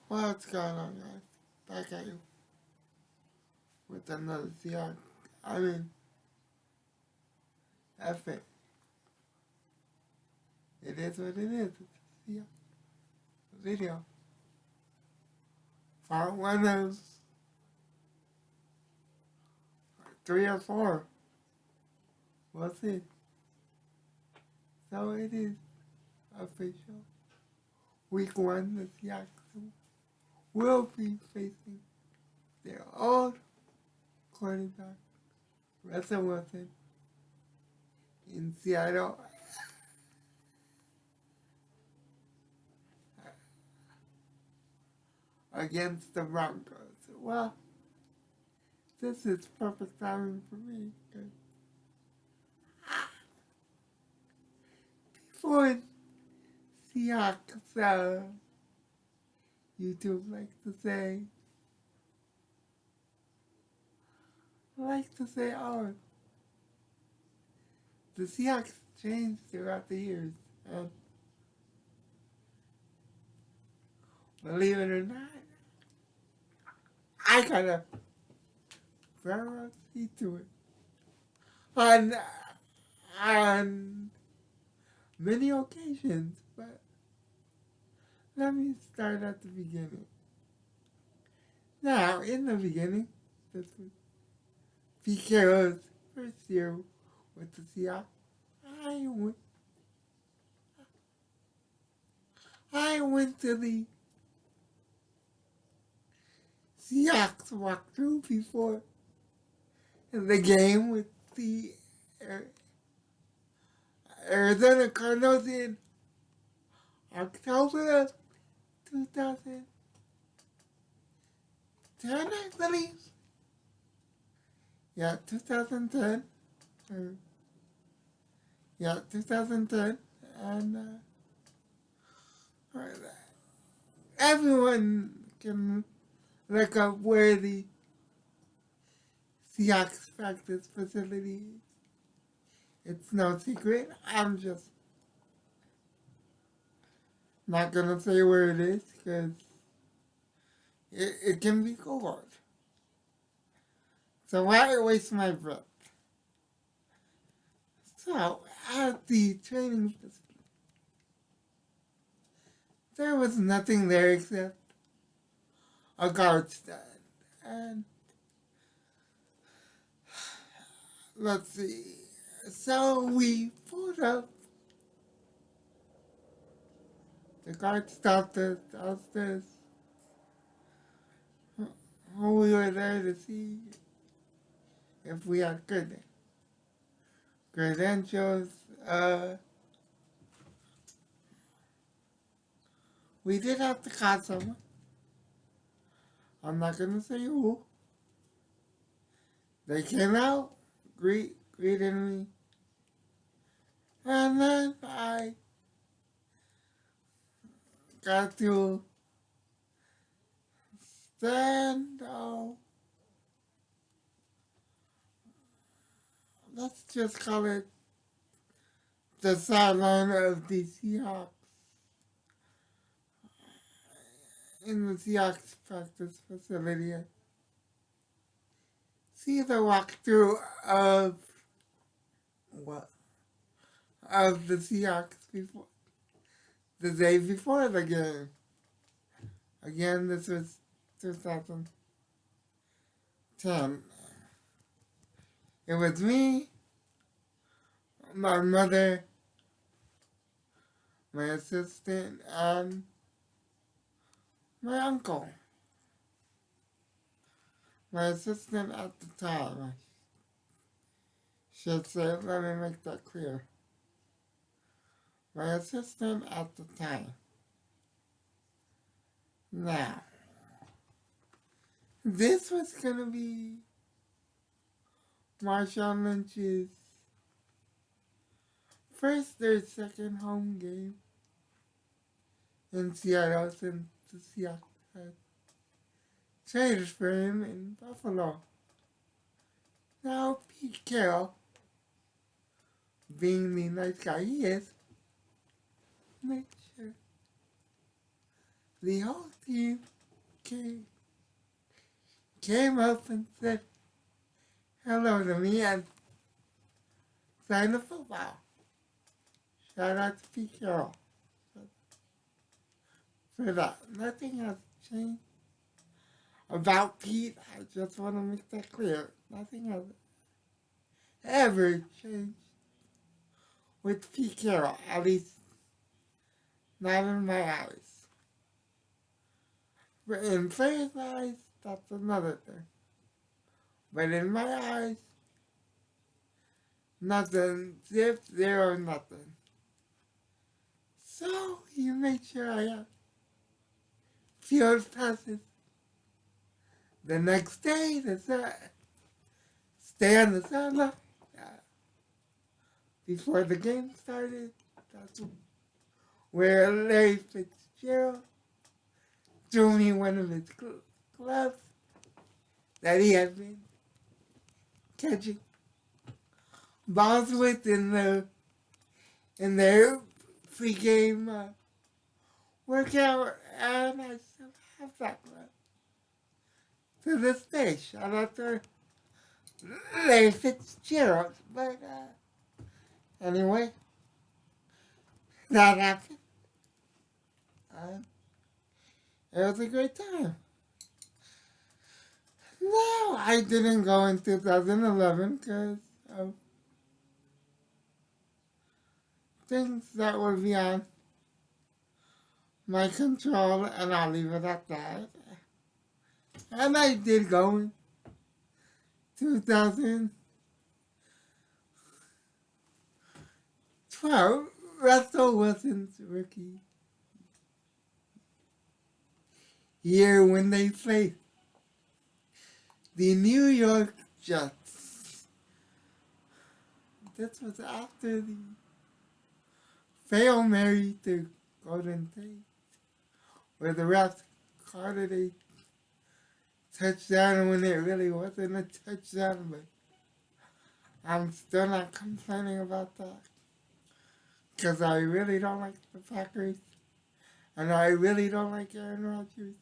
What's going on, guys? Back at you with another Seahawks. I mean, F it. It is what it is. It's a Seahawks video. Part one of 3 or 4. We'll see. So it is official. Week 1, the Seahawks will be facing their old quarterback, Russell Wilson, in Seattle. Against the Broncos. Well, this is perfect timing for me because before Seahawks, YouTube likes to say, oh, the Seahawks changed throughout the years, and believe it or not, I kind of very see to it on many occasions, but let me start at the beginning. Now, in the beginning, this was PKO's first year with the Seahawks. I went to the Seahawks walkthrough before the game with the Arizona Cardinals in October of 2010, I believe. Yeah, 2010. 2010. And everyone can look up where the Seahawks practice facility is. It's no secret. I'm just not gonna say where it is because it can be Googled. So why waste my breath? So at the training facility, there was nothing there except a guard stand. And let's see. So we pulled up. The guard stopped us, asked us who we were there to see, if we had good credentials. We did have to call someone. I'm not gonna say who. They came out, greeted me, and then I got to stand out. Let's just call it the sideline of the Seahawks in the Seahawks practice facility. See the walkthrough of the Seahawks before the day before the game. Again, this was 2010. It was me, my mother, my assistant, and my uncle. My assistant at the time, I should say, let me make that clear. My assistant at the time. Now, this was gonna be Marshawn Lynch's first or second home game in Seattle since the Seahawks had traded for him in Buffalo. Now, Pete Carroll, being the nice guy he is, made sure the whole team came up and said hello to me and signed the football. Shout out to Pete Carroll for that. Nothing has changed about Pete. I just want to make that clear. Nothing has ever changed with Pete Carroll, at least not in my eyes. But in players' eyes, that's another thing. But in my eyes, nothing, zero, nothing. So you make sure I have field passes the next day to stay on the sideline before the game started. That's where Larry Fitzgerald threw me one of his gloves that he had been catching balls with in their pregame workout, and I still have that glove to this day. Shout out to Larry Fitzgerald. But anyway, that happened. It was a great time. No, I didn't go in 2011 because of things that were beyond my control, and I'll leave it at that. And I did go in 2012, Russell Wilson's rookie year when they played the New York Jets. This was after the Hail Mary to Golden State, where the refs called it a touchdown when it really wasn't a touchdown, but I'm still not complaining about that because I really don't like the Packers and I really don't like Aaron Rodgers.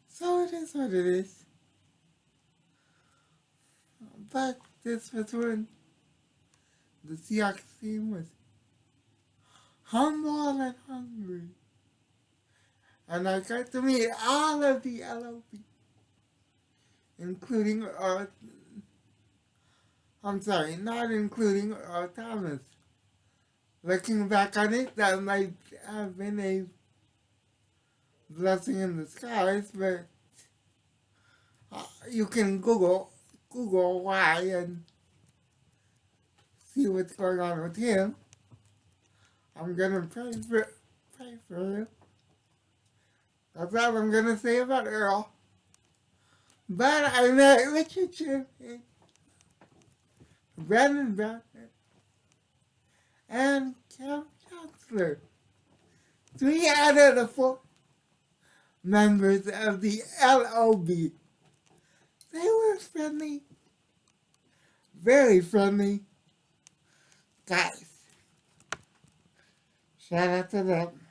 So it is what it is. But this was when the Seahawks team was humble and hungry. And I got to meet all of the LOB, including, not including Thomas. Looking back on it, that might have been a blessing in disguise, but you can Google why and see what's going on with him. I'm gonna pray for him. That's all I'm gonna say about Earl. But I met Richard Sherman, Brandon Brown, and Cam Chancellor. 3 out of the 4 members of the LOB. They were friendly, very friendly guys. Shout out to them.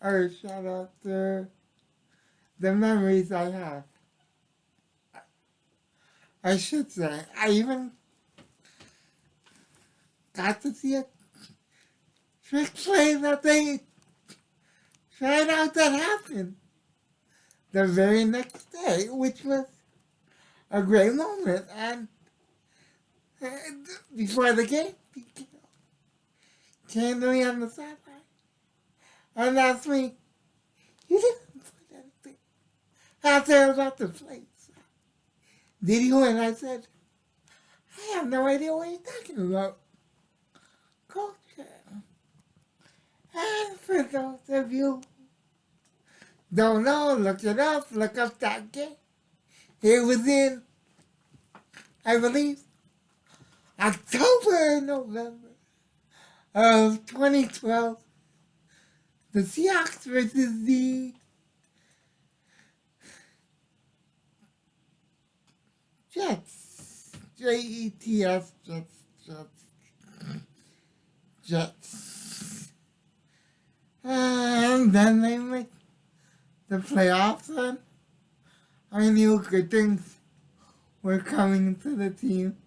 Or shout out to the memories I have. I should say, I even got to see a trick play that they tried out that happened the very next day, which was a great moment. And before the game, he came to me on the sideline and asked me, "You didn't put anything out there about the place, did you?" And I said, "I have no idea what you're talking about, Coach." And for those of you who don't know, look it up, look up that game. It was in, I believe, October or November of 2012. The Seahawks versus the Jets. Jets. Jets. then they make the playoffs, and I knew good things were coming to the team.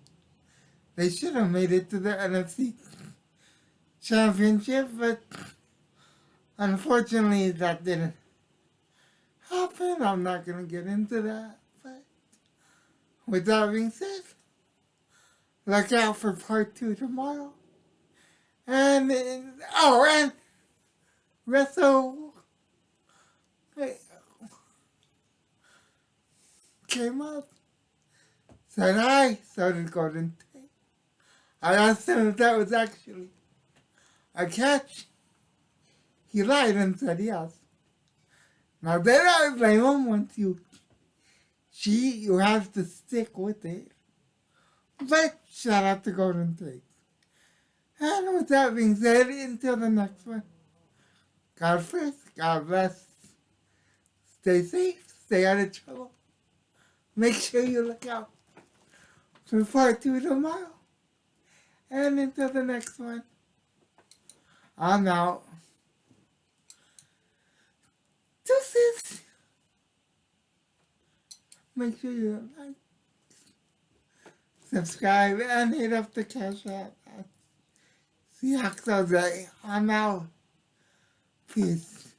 They should have made it to the NFC Championship, but unfortunately that didn't happen. I'm not going to get into that. But with that being said, look out for part 2 tomorrow. And, and Russell came up, said hi, so did Golden Tate. I asked him if that was actually a catch. He lied and said yes. Now then I blame him. Once you cheat, you have to stick with it. But shout out to Golden Tate. And with that being said, until the next one, God first, God bless. Stay safe, stay out of trouble. Make sure you look out for part 2 tomorrow. And until the next one, I'm out. Deuces. Make sure you like, subscribe, and hit up the cash app. Seahawks all day. I'm out. Peace.